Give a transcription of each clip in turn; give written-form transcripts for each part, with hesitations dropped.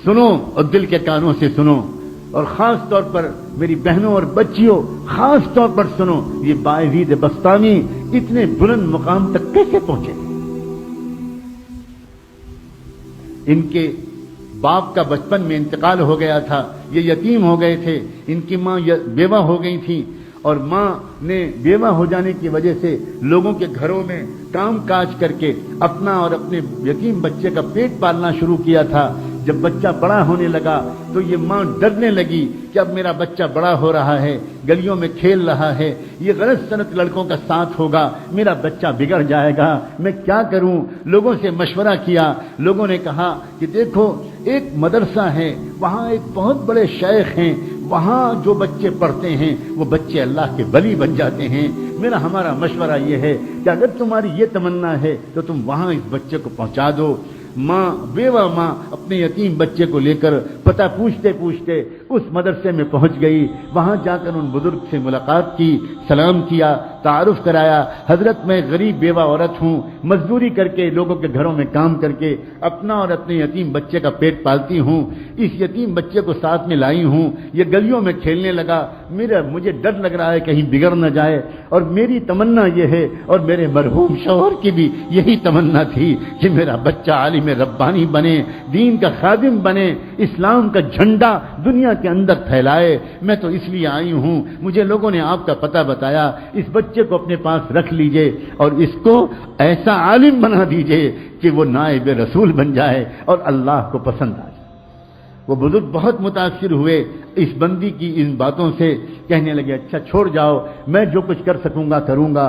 سنو اور دل کے کانوں سے سنو، اور خاص طور پر میری بہنوں اور بچیوں خاص طور پر سنو، یہ باعزید بسطامی اتنے بلند مقام تک کیسے پہنچے؟ ان کے باپ کا بچپن میں انتقال ہو گیا تھا، یہ یتیم ہو گئے تھے، ان کی ماں بیوہ ہو گئی تھی، اور ماں نے بیوہ ہو جانے کی وجہ سے لوگوں کے گھروں میں کام کاج کر کے اپنا اور اپنے یتیم بچے کا پیٹ پالنا شروع کیا تھا۔ جب بچہ بڑا ہونے لگا تو یہ ماں ڈرنے لگی کہ اب میرا بچہ بڑا ہو رہا ہے، گلیوں میں کھیل رہا ہے، یہ غلط سنت لڑکوں کا ساتھ ہوگا، میرا بچہ بگڑ جائے گا، میں کیا کروں؟ لوگوں سے مشورہ کیا، لوگوں نے کہا کہ دیکھو ایک مدرسہ ہے، وہاں ایک بہت بڑے شیخ ہیں، وہاں جو بچے پڑھتے ہیں وہ بچے اللہ کے ولی بن جاتے ہیں۔ ہمارا مشورہ یہ ہے کہ اگر تمہاری یہ تمنا ہے تو تم وہاں اس بچے کو پہنچا دو۔ ماں، بیوہ ماں اپنے یتیم بچے کو لے کر پتہ پوچھتے پوچھتے اس مدرسے میں پہنچ گئی۔ وہاں جا کر ان بزرگ سے ملاقات کی، سلام کیا، تعارف کرایا، حضرت میں غریب بیوہ عورت ہوں، مزدوری کر کے لوگوں کے گھروں میں کام کر کے اپنا اور اپنے یتیم بچے کا پیٹ پالتی ہوں، اس یتیم بچے کو ساتھ میں لائی ہوں، یہ گلیوں میں کھیلنے لگا، مجھے ڈر لگ رہا ہے کہیں بگڑ نہ جائے، اور میری تمنا یہ ہے، اور میرے مرحوم شوہر کی بھی یہی تمنا تھی کہ میرا بچہ عالم ربانی بنے، دین کا خادم بنے، اسلام کا جھنڈا دنیا کے اندر پھیلائے۔ میں تو اس لیے آئی ہوں، مجھے لوگوں نے آپ کا پتہ بتایا، اس بچے کو اپنے پاس رکھ لیجئے اور اس کو ایسا عالم بنا دیجئے کہ وہ نائب رسول بن جائے اور اللہ کو پسند آ جائے۔ وہ بزرگ بہت متاثر ہوئے اس بندی کی ان باتوں سے، کہنے لگے اچھا چھوڑ جاؤ، میں جو کچھ کر سکوں گا کروں گا۔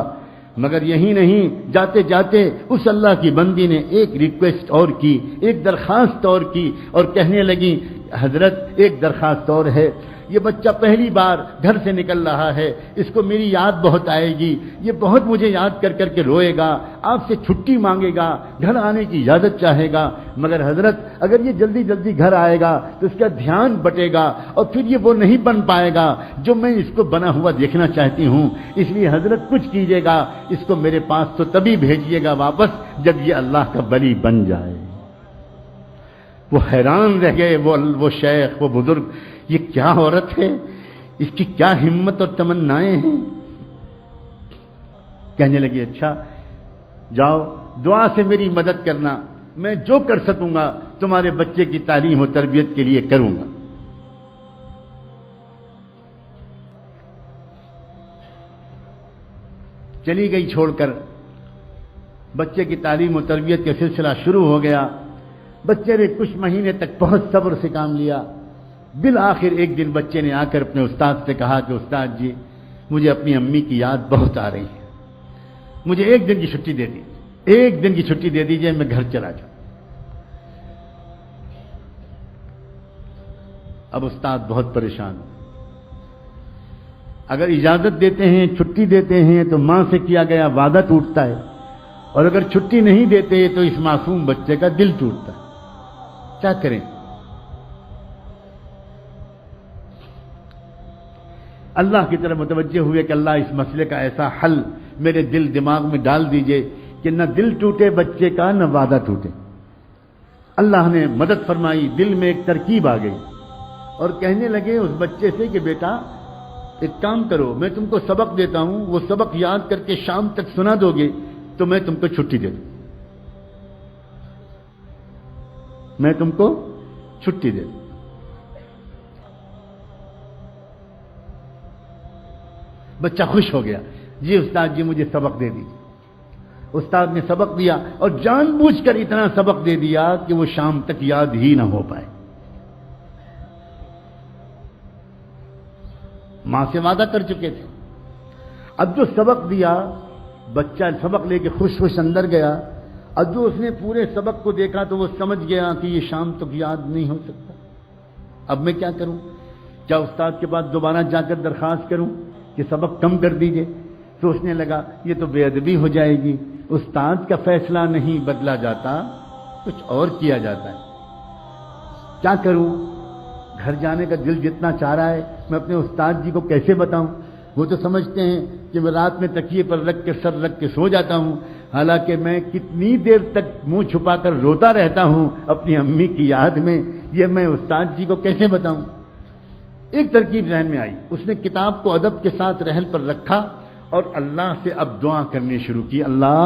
مگر یہی نہیں، جاتے جاتے اس اللہ کی بندی نے ایک ریکویسٹ اور کی، ایک درخواست اور کی، اور کہنے لگی حضرت ایک درخواست اور ہے، یہ بچہ پہلی بار گھر سے نکل رہا ہے، اس کو میری یاد بہت آئے گی، یہ بہت مجھے یاد کر کر کے روئے گا، آپ سے چھٹی مانگے گا، گھر آنے کی اجازت چاہے گا، مگر حضرت اگر یہ جلدی جلدی گھر آئے گا تو اس کا دھیان بٹے گا اور پھر یہ وہ نہیں بن پائے گا جو میں اس کو بنا ہوا دیکھنا چاہتی ہوں، اس لیے حضرت کچھ کیجیے گا، اس کو میرے پاس تو تبھی بھیجیے گا واپس جب یہ اللہ کا ولی بن جائے۔ وہ حیران رہ گئے، وہ شیخ، وہ بزرگ، یہ کیا عورت ہے، اس کی کیا ہمت اور تمنائیں ہیں۔ کہنے لگے اچھا جاؤ دعا سے میری مدد کرنا، میں جو کر سکوں گا تمہارے بچے کی تعلیم و تربیت کے لیے کروں گا۔ چلی گئی چھوڑ کر، بچے کی تعلیم و تربیت کا سلسلہ شروع ہو گیا۔ بچے نے کچھ مہینے تک بہت صبر سے کام لیا، بالآخر ایک دن بچے نے آ کر اپنے استاد سے کہا کہ استاد جی مجھے اپنی امی کی یاد بہت آ رہی ہے، مجھے ایک دن کی چھٹی دے دیجیے، ایک دن کی چھٹی دے دیجیے، میں گھر چلا جاؤں۔ اب استاد بہت پریشان ہو، اگر اجازت دیتے ہیں، چھٹی دیتے ہیں تو ماں سے کیا گیا وعدہ ٹوٹتا ہے، اور اگر چھٹی نہیں دیتے تو اس معصوم بچے کا دل ٹوٹتا ہے، کیا کریں؟ اللہ کی طرف متوجہ ہوئے کہ اللہ اس مسئلے کا ایسا حل میرے دل دماغ میں ڈال دیجئے کہ نہ دل ٹوٹے بچے کا، نہ وعدہ ٹوٹے۔ اللہ نے مدد فرمائی، دل میں ایک ترکیب آ گئی، اور کہنے لگے اس بچے سے کہ بیٹا ایک کام کرو، میں تم کو سبق دیتا ہوں، وہ سبق یاد کر کے شام تک سنا دو گے تو میں تم کو چھٹی دے دوں، میں تم کو چھٹی دے دوں۔ بچہ خوش ہو گیا، جی استاد جی مجھے سبق دے دیجیے۔ استاد نے سبق دیا، اور جان بوجھ کر اتنا سبق دے دیا کہ وہ شام تک یاد ہی نہ ہو پائے۔ ماں سے وعدہ کر چکے تھے، اب جو سبق دیا بچہ سبق لے کے خوش خوش اندر گیا، اب جو اس نے پورے سبق کو دیکھا تو وہ سمجھ گیا کہ یہ شام تک یاد نہیں ہو سکتا، اب میں کیا کروں؟ کیا استاد کے پاس دوبارہ جا کر درخواست کروں کہ سبق کم کر دیجئے؟ سوچنے لگا یہ تو بے ادبی ہو جائے گی، استاد کا فیصلہ نہیں بدلا جاتا، کچھ اور کیا جاتا ہے، کیا کروں؟ گھر جانے کا دل جتنا چاہ رہا ہے، میں اپنے استاد جی کو کیسے بتاؤں؟ وہ تو سمجھتے ہیں کہ میں رات میں تکیے پر رکھ کے سر رکھ کے سو جاتا ہوں، حالانکہ میں کتنی دیر تک منہ چھپا کر روتا رہتا ہوں اپنی امی کی یاد میں یہ میں استاد جی کو کیسے بتاؤں؟ ایک ترکیب ذہن میں آئی، اس نے کتاب کو ادب کے ساتھ رحل پر رکھا اور اللہ سے اب دعا کرنی شروع کی۔ اللہ،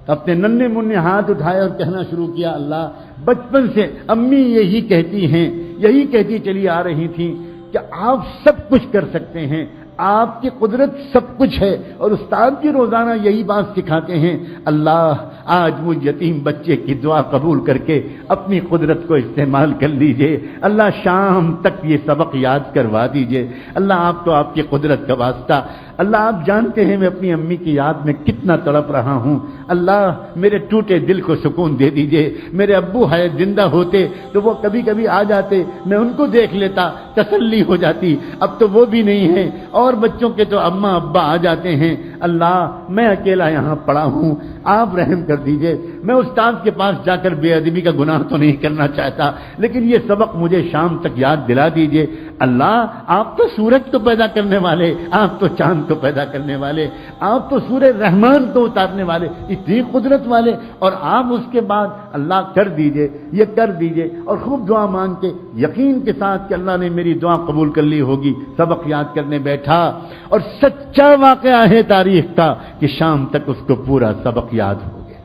اپنے ننھے منھے ہاتھ اٹھائے اور کہنا شروع کیا، اللہ بچپن سے امی یہی کہتی ہیں، یہی کہتی چلی آ رہی تھیں کہ آپ سب کچھ کر سکتے ہیں، آپ کی قدرت سب کچھ ہے، اور استاد بھی روزانہ یہی بات سکھاتے ہیں۔ اللہ آج مجھ یتیم بچے کی دعا قبول کر کے اپنی قدرت کو استعمال کر لیجئے، اللہ شام تک یہ سبق یاد کروا دیجئے، اللہ آپ تو آپ کی قدرت کا واسطہ، اللہ آپ جانتے ہیں میں اپنی امی کی یاد میں کتنا تڑپ رہا ہوں، اللہ میرے ٹوٹے دل کو سکون دے دیجئے۔ میرے ابو ہے زندہ ہوتے تو وہ کبھی کبھی آ جاتے، میں ان کو دیکھ لیتا، تسلی ہو جاتی، اب تو وہ بھی نہیں ہے، اور بچوں کے تو اماں ابا آ جاتے ہیں، اللہ میں اکیلا یہاں پڑا ہوں، آپ رحم کر دیجئے۔ میں استاد کے پاس جا کر بے ادبی کا گناہ تو نہیں کرنا چاہتا، لیکن یہ سبق مجھے شام تک یاد دلا دیجئے۔ اللہ آپ تو سورج کو پیدا کرنے والے، آپ تو چاند کو پیدا کرنے والے، آپ تو سورہ رحمان کو اتارنے والے، اتنی قدرت والے، اور آپ اس کے بعد اللہ کر دیجئے، یہ کر دیجئے، اور خوب دعا مانگ کے یقین کے ساتھ کہ اللہ نے میری دعا قبول کر لی ہوگی، سبق یاد کرنے بیٹھا، اور سچا واقعہ ہے تاریخ کا کہ شام تک اس کو پورا سبق یاد ہو گیا۔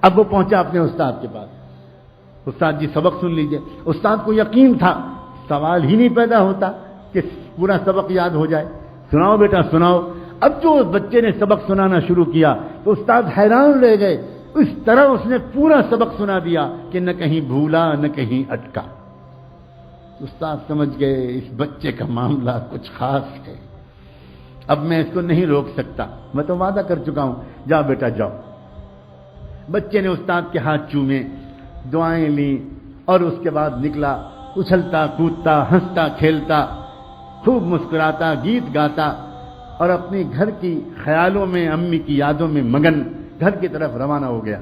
اب وہ پہنچا اپنے استاد کے پاس، استاد جی سبق سن لیجئے۔ استاد کو یقین تھا سوال ہی نہیں پیدا ہوتا کہ پورا سبق یاد ہو جائے۔ سناؤ بیٹا سناؤ۔ اب جو بچے نے سبق سنانا شروع کیا تو استاد حیران رہ گئے، اس طرح اس نے پورا سبق سنا دیا کہ نہ کہیں بھولا نہ کہیں اٹکا۔ استاد سمجھ گئے اس بچے کا معاملہ کچھ خاص ہے، اب میں اس کو نہیں روک سکتا، میں تو وعدہ کر چکا ہوں، جاؤ بیٹا جاؤ۔ بچے نے استاد کے ہاتھ چومے، دعائیں لیں، اور اس کے بعد نکلا، اچھلتا کودتا ہنستا کھیلتا، خوب مسکراتا، گیت گاتا، اور اپنے گھر کی خیالوں میں امی کی یادوں میں مگن گھر کی طرف روانہ ہو گیا۔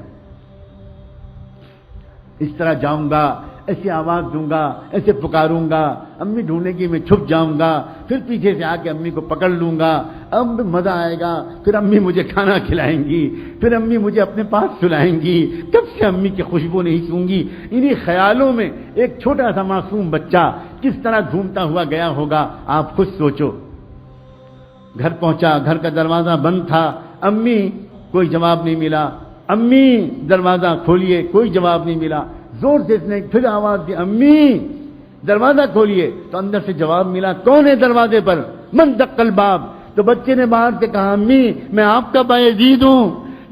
اس طرح جاؤں گا، ایسی آواز دوں گا، ایسے پکاروں گا، امی ڈھونڈے گی، میں چھپ جاؤں گا، پھر پیچھے سے آ کے امی کو پکڑ لوں گا، اب مزہ آئے گا، پھر امی مجھے کھانا کھلائیں گی، پھر امی مجھے اپنے پاس سلائیں گی، کب سے امی کی خوشبو نہیں سونگی۔ انہی خیالوں میں ایک چھوٹا سا معصوم بچہ کس طرح گھومتا ہوا گیا ہوگا، آپ خود سوچو۔ گھر پہنچا، گھر کا دروازہ بند تھا، امی کوئی جواب نہیں ملا، امی دروازہ کھولیے، کوئی جواب نہیں ملا، زور سے اس نے پھر آواز دی، امی دروازہ کھولیے، تو اندر سے جواب ملا، کون ہے دروازے پر؟ من دق الباب۔ تو بچے نے باہر سے کہا، امی میں آپ کا بایزید ہوں،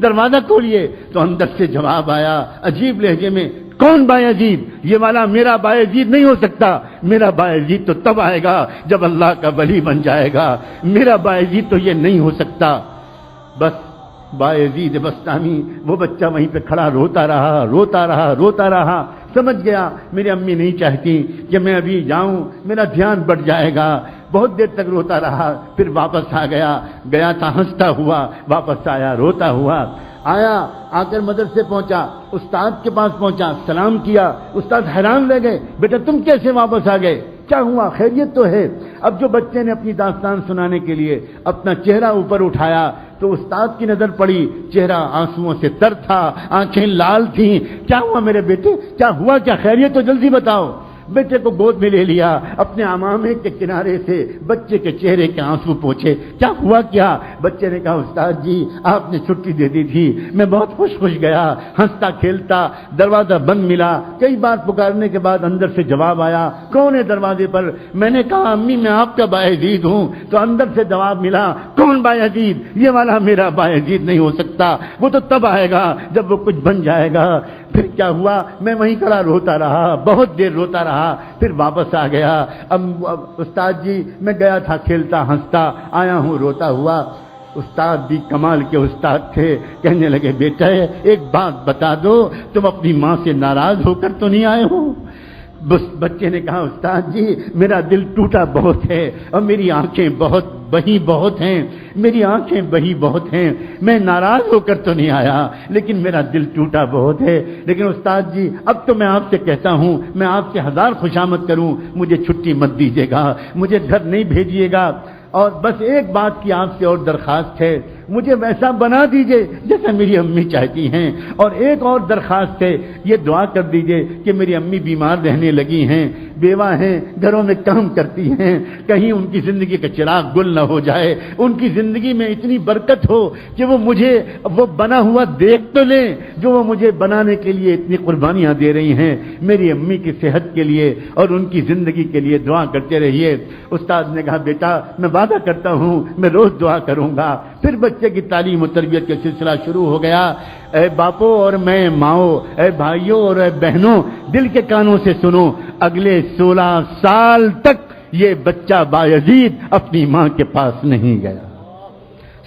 دروازہ کھولیے۔ تو اندر سے جواب آیا عجیب لہجے میں، کون بایزید؟ یہ والا میرا بایزید نہیں ہو سکتا، میرا بایزید تو تب آئے گا جب اللہ کا ولی بن جائے گا، میرا بایزید تو یہ نہیں ہو سکتا۔ بس بایزید بستامی، وہ بچہ وہیں پہ کھڑا روتا رہا روتا رہا روتا رہا، سمجھ گیا میری امی نہیں چاہتی کہ میں ابھی جاؤں، میرا دھیان بڑھ جائے گا، بہت دیر تک روتا رہا، پھر واپس آ گیا تھا ہنستا ہوا، واپس آیا روتا ہوا، آیا، آ کر مدرسے پہنچا، استاد کے پاس پہنچا، سلام کیا، استاد حیران رہ گئے، بیٹا تم کیسے واپس آ گئے، کیا ہوا، خیریت تو ہے؟ اب جو بچے نے اپنی داستان سنانے کے لیے اپنا چہرہ اوپر اٹھایا تو استاد کی نظر پڑی، چہرہ آنسوؤں سے تر تھا، آنکھیں لال تھیں۔ کیا ہوا میرے بیٹے، کیا ہوا، کیا خیریت تو جلدی بتاؤ۔ بیٹے کو گود میں لے لیا، اپنے عمامے کے کنارے سے بچے کے چہرے کے آنسو پوچھے، کیا ہوا کیا؟ بچے نے کہا، استاد جی آپ نے چھٹی دے دی تھی، میں بہت خوش گیا، ہنستا کھیلتا، دروازہ بند ملا، کئی بار پکارنے کے بعد اندر سے جواب آیا، کون ہے دروازے پر؟ میں نے کہا، امی میں آپ کا بایزید ہوں، تو اندر سے جواب ملا، کون بایزید؟ یہ والا میرا بایزید نہیں ہو سکتا، وہ تو تب آئے گا جب وہ کچھ بن جائے گا۔ پھر کیا ہوا، میں وہیں کھڑا روتا رہا، بہت دیر روتا رہا، پھر واپس آ گیا۔ اب استاد جی میں گیا تھا کھیلتا ہنستا، آیا ہوں روتا ہوا۔ استاد بھی کمال کے استاد تھے، کہنے لگے، بیٹا ایک بات بتا دو، تم اپنی ماں سے ناراض ہو کر تو نہیں آئے ہو؟ بس بچے نے کہا، استاد جی میرا دل ٹوٹا بہت ہے، اور میری آنکھیں بہی بہت ہیں، میری آنکھیں بہی بہت ہیں، میں ناراض ہو کر تو نہیں آیا، لیکن میرا دل ٹوٹا بہت ہے۔ لیکن استاد جی اب تو میں آپ سے کہتا ہوں، میں آپ سے 1000 خوشامد کروں، مجھے چھٹی مت دیجیے گا، مجھے گھر نہیں بھیجیے گا، اور بس ایک بات کی آپ سے اور درخواست ہے، مجھے ویسا بنا دیجئے جیسا میری امی چاہتی ہیں، اور ایک اور درخواست ہے، یہ دعا کر دیجئے کہ میری امی بیمار رہنے لگی ہیں، بیوہ ہیں، گھروں میں کام کرتی ہیں، کہیں ان کی زندگی کا چراغ گل نہ ہو جائے، ان کی زندگی میں اتنی برکت ہو کہ وہ مجھے وہ بنا ہوا دیکھ تو لیں جو وہ مجھے بنانے کے لیے اتنی قربانیاں دے رہی ہیں۔ میری امی کی صحت کے لیے اور ان کی زندگی کے لیے دعا کرتے رہیے۔ استاد نے کہا بیٹا میں وعدہ کرتا ہوں میں روز دعا کروں گا۔ پھر بچے کی تعلیم و تربیت کا سلسلہ شروع ہو گیا۔ اے باپو اور میں ماؤں، اے بھائیوں اور اے بہنوں، دل کے کانوں سے سنو، اگلے 16 سال تک یہ بچہ بایزید اپنی ماں کے پاس نہیں گیا۔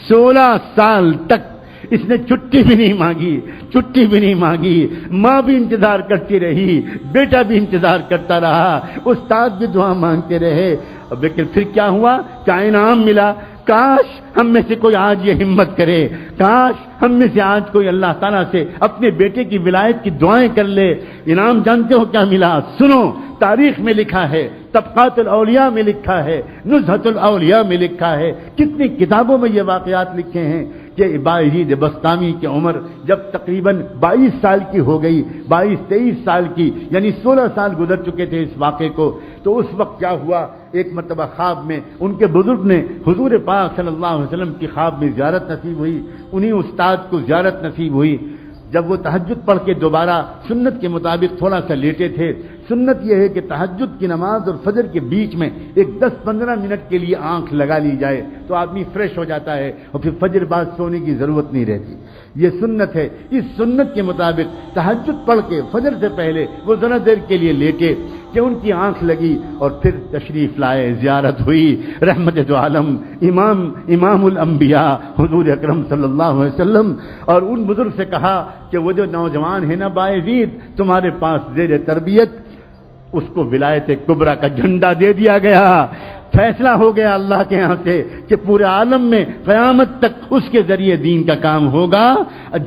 16 سال تک اس نے چھٹی بھی نہیں مانگی، چھٹی بھی نہیں مانگی، ماں بھی انتظار کرتی رہی، بیٹا بھی انتظار کرتا رہا، استاد بھی دعا مانگتے رہے، لیکن پھر کیا ہوا؟ کیا انعام ملا؟ کاش ہم میں سے کوئی آج یہ ہمت کرے، کاش ہم میں سے آج کوئی اللہ تعالیٰ سے اپنے بیٹے کی ولایت کی دعائیں کر لے۔ انعام جانتے ہو کیا ملا؟ سنو، تاریخ میں لکھا ہے، طبقات الاولیاء میں لکھا ہے، نزہۃ الاولیاء میں لکھا ہے، کتنی کتابوں میں یہ واقعات لکھے ہیں کہ بایزید بسطامی کی عمر جب تقریباً 22 سال کی ہو گئی، 22-23 سال کی، یعنی 16 سال گزر چکے تھے اس واقعے کو، تو اس وقت کیا ہوا؟ ایک مرتبہ خواب میں ان کے بزرگ نے حضور پاک صلی اللہ علیہ وسلم کی خواب میں زیارت نصیب ہوئی، انہی استاد کو زیارت نصیب ہوئی۔ جب وہ تہجد پڑھ کے دوبارہ سنت کے مطابق تھوڑا سا لیٹے تھے، سنت یہ ہے کہ تہجد کی نماز اور فجر کے بیچ میں ایک 10-15 منٹ کے لیے آنکھ لگا لی جائے تو آدمی فریش ہو جاتا ہے اور پھر فجر بعد سونے کی ضرورت نہیں رہتی، یہ سنت ہے۔ اس سنت کے مطابق تہجد پڑھ کے فجر سے پہلے وہ ذرا دیر کے لیے لیٹے کہ ان کی آنکھ لگی اور پھر تشریف لائے، زیارت ہوئی رحمت دو عالم امام الانبیاء حضور اکرم صلی اللہ علیہ وسلم، اور ان بزرگ سے کہا کہ وہ جو نوجوان ہے نا بایزید تمہارے پاس زیر تربیت، اس کو ولایت کبریٰ کا جھنڈا دے دیا گیا، فیصلہ ہو گیا اللہ کے ہاں سے کہ پورے عالم میں قیامت تک اس کے ذریعے دین کا کام ہوگا،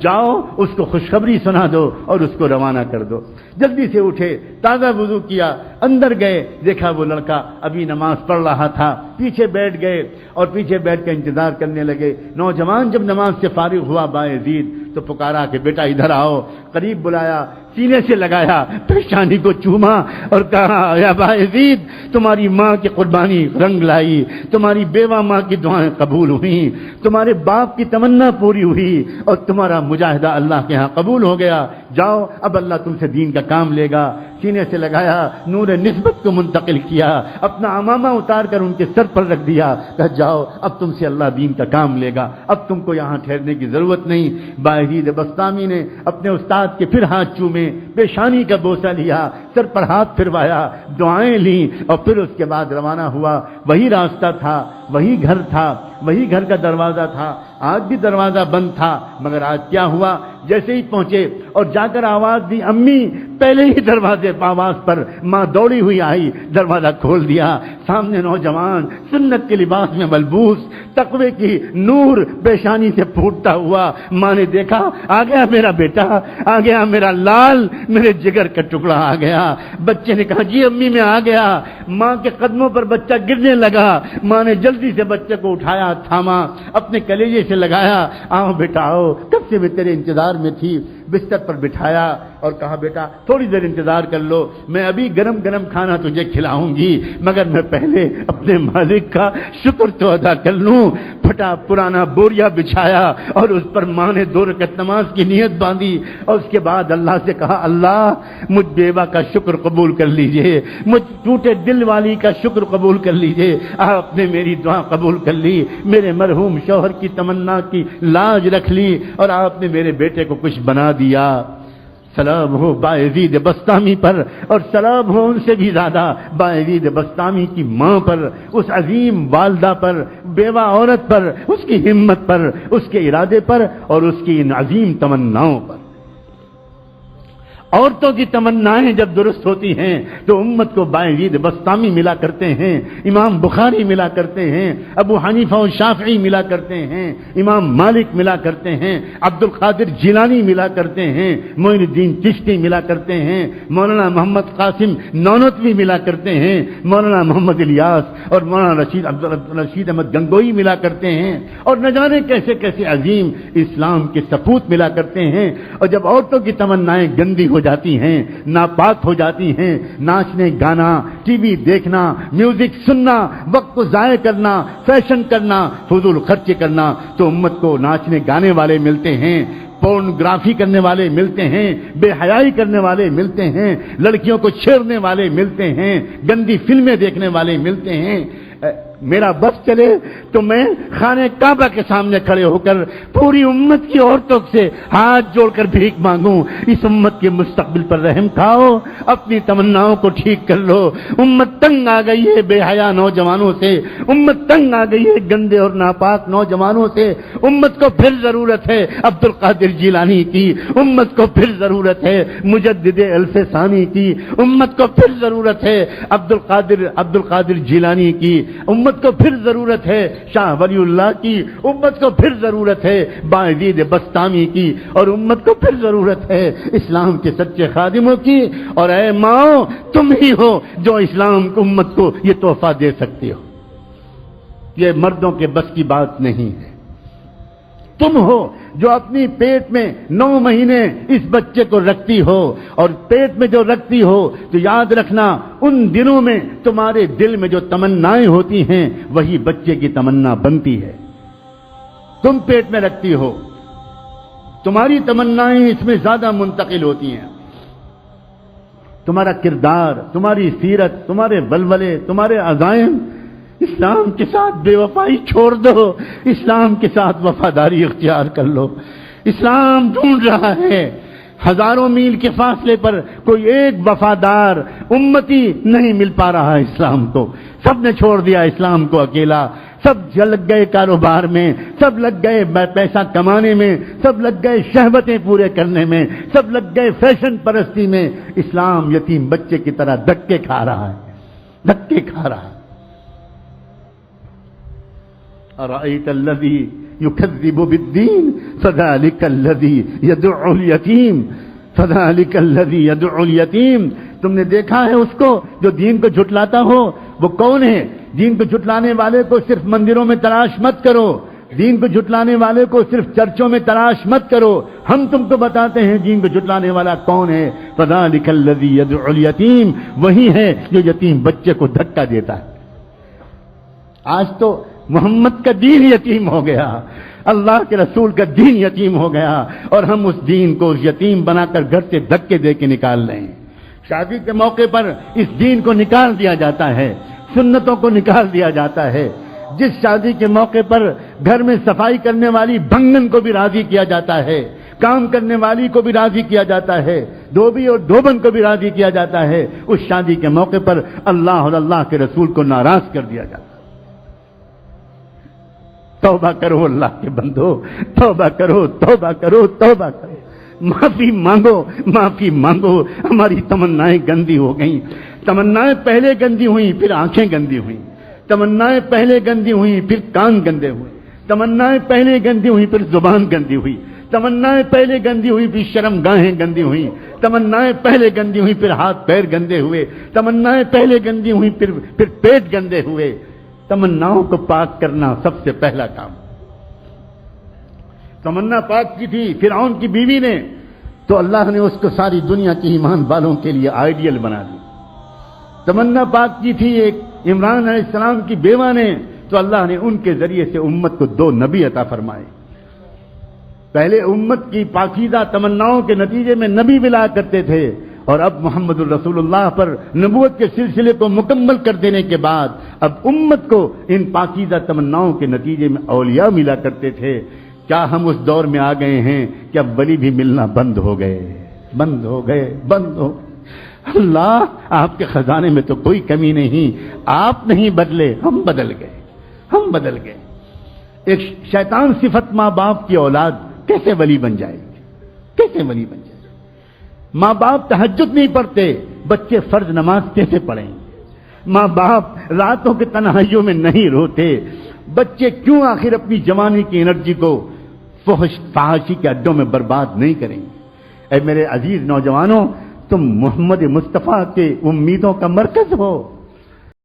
جاؤ اس کو خوشخبری سنا دو اور اس کو روانہ کر دو۔ جلدی سے اٹھے، تازہ وضو کیا، اندر گئے، دیکھا وہ لڑکا ابھی نماز پڑھ رہا تھا، پیچھے بیٹھ گئے اور پیچھے بیٹھ کے انتظار کرنے لگے۔ نوجوان جب نماز سے فارغ ہوا بایزید تو پکارا کہ بیٹا ادھر آؤ، قریب بلایا، سینے سے لگایا، پیشانی کو چوما اور کہا یا بایزید تمہاری ماں کی قربانی رنگ لائی، تمہاری بیوہ ماں کی دعائیں قبول ہوئیں، تمہارے باپ کی تمنا پوری ہوئی اور تمہارا مجاہدہ اللہ کے ہاں قبول ہو گیا، جاؤ اب اللہ تم سے دین کا کام لے گا۔ سینے سے لگایا، نور نسبت کو منتقل کیا، اپنا عمامہ اتار کر ان کے سر پر رکھ دیا، کہا جاؤ اب تم سے اللہ دین کا کام لے گا، اب تم کو یہاں ٹھہرنے کی ضرورت نہیں۔ بایزید بسطامی نے اپنے استاد کے پھر ہاتھ چومے، پیشانی کا بوسہ لیا، سر پر ہاتھ پھروایا، دعائیں لیں اور پھر اس کے بعد روانہ ہوا۔ وہی راستہ تھا، وہی گھر تھا، وہی گھر کا دروازہ تھا، آج بھی دروازہ بند تھا، مگر آج کیا ہوا؟ جیسے ہی پہنچے اور جا کر آواز دی امی، پہلے ہی دروازے آواز پر ماں دوڑی ہوئی آئی، دروازہ کھول دیا، سامنے نوجوان سنت کے لباس میں ملبوس، تقوی کی نور پیشانی سے پھوٹتا ہوا۔ ماں نے دیکھا آ گیا میرا بیٹا، آ گیا میرا لال، میرے جگر کا ٹکڑا آ گیا۔ بچے نے کہا جی امی میں آ گیا۔ ماں کے قدموں پر بچہ گرنے لگا، ماں نے جلدی سے بچے کو اٹھایا، تھاما، اپنے کلیجے سے لگایا، آؤ بیٹا آؤ، کب سے میں تیرے انتظار میں تھی، بستر پر بٹھایا اور کہا بیٹا تھوڑی دیر انتظار کر لو، میں ابھی گرم گرم کھانا تجھے کھلاؤں گی، مگر میں پہلے اپنے مالک کا شکر تو ادا کر لوں۔ پھٹا پرانا بوریا بچھایا اور اس پر ماں نے 2 رکعت نماز کی نیت باندھی اور اس کے بعد اللہ سے کہا اللہ مجھ بیوہ کا شکر قبول کر لیجئے، مجھ ٹوٹے دل والی کا شکر قبول کر لیجئے، آپ نے میری دعا قبول کر لی، میرے مرحوم شوہر کی تمنا کی لاج رکھ لی اور آپ نے میرے بیٹے کو کچھ بنا دیا۔ سلام ہو بایزید بسطامی پر، اور سلام ہو ان سے بھی زیادہ بایزید بسطامی کی ماں پر، اس عظیم والدہ پر، بیوہ عورت پر، اس کی ہمت پر، اس کے ارادے پر اور اس کی ان عظیم تمناؤں پر۔ عورتوں کی تمنائیں جب درست ہوتی ہیں تو امت کو باعزید بسطامی ملا کرتے ہیں، امام بخاری ملا کرتے ہیں، ابو حنیفہ و شافعی ملا کرتے ہیں، امام مالک ملا کرتے ہیں، عبد القادر جیلانی ملا کرتے ہیں، معین الدین چشتی ملا کرتے ہیں، مولانا محمد قاسم نانوتوی ملا کرتے ہیں، مولانا محمد الیاس اور مولانا رشید احمد گنگوئی ملا کرتے ہیں، اور نہ جانے کیسے کیسے عظیم اسلام کے سپوت ملا کرتے ہیں۔ اور جب عورتوں کی تمنائیں گندی ہو جاتی ہیں، ناپاک ہو جاتی ہیں، ناچنے گانا، ٹی وی دیکھنا، میوزک سننا، وقت کو ضائع کرنا، فیشن کرنا، فضول خرچی کرنا، تو امت کو ناچنے گانے والے ملتے ہیں، پورنوگرافی کرنے والے ملتے ہیں، بے حیائی کرنے والے ملتے ہیں، لڑکیوں کو چھیڑنے والے ملتے ہیں، گندی فلمیں دیکھنے والے ملتے ہیں۔ میرا بس چلے تو میں خانہ کعبہ کے سامنے کھڑے ہو کر پوری امت کی عورتوں سے ہاتھ جوڑ کر بھیک مانگوں، اس امت کے مستقبل پر رحم کھاؤ، اپنی تمناؤں کو ٹھیک کر لو۔ امت تنگ آ گئی ہے بے حیا نوجوانوں سے، امت تنگ آ گئی ہے گندے اور ناپاک نوجوانوں سے۔ امت کو پھر ضرورت ہے عبد القادر جیلانی کی، امت کو پھر ضرورت ہے مجدد الف ثانی کی، امت کو پھر ضرورت ہے عبد القادر جیلانی کی، امت کو پھر ضرورت ہے شاہ ولی اللہ کی، امت کو پھر ضرورت ہے باعزید بسطامی کی، اور امت کو پھر ضرورت ہے اسلام کے سچے خادموں کی۔ اور اے ماؤں، تم ہی ہو جو اسلام کو امت کو یہ تحفہ دے سکتی ہو، یہ مردوں کے بس کی بات نہیں ہے۔ تم ہو جو اپنی پیٹ میں 9 مہینے اس بچے کو رکھتی ہو، اور پیٹ میں جو رکھتی ہو تو یاد رکھنا ان دنوں میں تمہارے دل میں جو تمنائیں ہوتی ہیں وہی بچے کی تمنا بنتی ہے۔ تم پیٹ میں رکھتی ہو، تمہاری تمنائیں اس میں زیادہ منتقل ہوتی ہیں۔ تمہارا کردار، تمہاری سیرت، تمہارے ولولے، تمہارے عزائم، اسلام کے ساتھ بے وفائی چھوڑ دو، اسلام کے ساتھ وفاداری اختیار کر لو۔ اسلام ڈھونڈ رہا ہے، ہزاروں میل کے فاصلے پر کوئی ایک وفادار امتی نہیں مل پا رہا اسلام کو۔ سب نے چھوڑ دیا اسلام کو اکیلا، سب لگ گئے کاروبار میں، سب لگ گئے پیسہ کمانے میں، سب لگ گئے شہوتیں پورے کرنے میں، سب لگ گئے فیشن پرستی میں۔ اسلام یتیم بچے کی طرح دھکے کھا رہا ہے، دھکے کھا رہا ہے۔ أرأيت الذي يكذب بالدين فذلك الذي يدعو اليتيم فذلك الذي يدعو اليتيم۔ تم نے دیکھا ہے اس کو جو دین کو جھٹلاتا ہو؟ وہ کون ہے؟ دین کو جھٹلانے والے کو صرف مندروں میں تلاش مت کرو، دین کو جھٹلانے والے کو صرف چرچوں میں تلاش مت کرو، ہم تم کو بتاتے ہیں دین کو جھٹلانے والا کون ہے۔ فذلك الذي يدعو اليتيم، وہی ہے جو یتیم بچے کو دھکا دیتا ہے۔ آج تو محمد کا دین یتیم ہو گیا، اللہ کے رسول کا دین یتیم ہو گیا، اور ہم اس دین کو یتیم بنا کر گھر سے دھکے دے کے نکال رہے ہیں۔ شادی کے موقع پر اس دین کو نکال دیا جاتا ہے، سنتوں کو نکال دیا جاتا ہے۔ جس شادی کے موقع پر گھر میں صفائی کرنے والی بھنگن کو بھی راضی کیا جاتا ہے، کام کرنے والی کو بھی راضی کیا جاتا ہے، دھوبی اور دھوبن کو بھی راضی کیا جاتا ہے، اس شادی کے موقع پر اللہ اور اللہ کے رسول کو ناراض کر دیا جاتا ہے۔ توبہ کرو اللہ کے بندو، توبہ کرو، توبہ کرو، توبہ کرو، معافی مانگو، معافی مانگو۔ ہماری تمنائیں گندی ہو گئیں، تمنائیں پہلے گندی ہوئیں پھر آنکھیں گندی ہوئیں، تمنائیں پہلے گندی ہوئیں پھر کان گندے ہوئے، تمنائیں پہلے گندی ہوئیں پھر زبان گندی ہوئی، تمنائیں پہلے گندی ہوئی پھر شرم گاہیں گندی ہوئیں، تمنائیں پہلے گندی ہوئی پھر ہاتھ پیر گندے ہوئے، تمنائیں پہلے گندی ہوئی پھر پیٹ گندے ہوئے۔ تمناؤں کو پاک کرنا سب سے پہلا کام۔ تمنا پاک کی تھی فرعون کی بیوی نے، تو اللہ نے اس کو ساری دنیا کی ایمان والوں کے لیے آئیڈیل بنا دی۔ تمنا پاک کی تھی ایک عمران علیہ السلام کی بیوہ نے، تو اللہ نے ان کے ذریعے سے امت کو 2 نبی عطا فرمائے۔ پہلے امت کی پاکیزہ تمناؤں کے نتیجے میں نبی ملا کرتے تھے، اور اب محمد الرسول اللہ پر نبوت کے سلسلے کو مکمل کر دینے کے بعد اب امت کو ان پاکیزہ تمناؤں کے نتیجے میں اولیاء ملا کرتے تھے۔ کیا ہم اس دور میں آ گئے ہیں کہ اب ولی بھی ملنا بند ہو گئے، بند ہو گئے، بند ہو گئے؟ اللہ، آپ کے خزانے میں تو کوئی کمی نہیں، آپ نہیں بدلے، ہم بدل گئے، ہم بدل گئے۔ ایک شیطان صفت ماں باپ کی اولاد کیسے ولی بن جائے گی؟ کیسے ولی بن جائے گی؟ ماں باپ تہجد نہیں پڑھتے، بچے فرض نماز کیسے پڑھیں؟ ماں باپ راتوں کی تنہائیوں میں نہیں روتے، بچے کیوں آخر اپنی جوانی کی انرجی کو فحاشی کے اڈوں میں برباد نہیں کریں؟ اے میرے عزیز نوجوانوں، تم محمد مصطفیٰ کے امیدوں کا مرکز ہو۔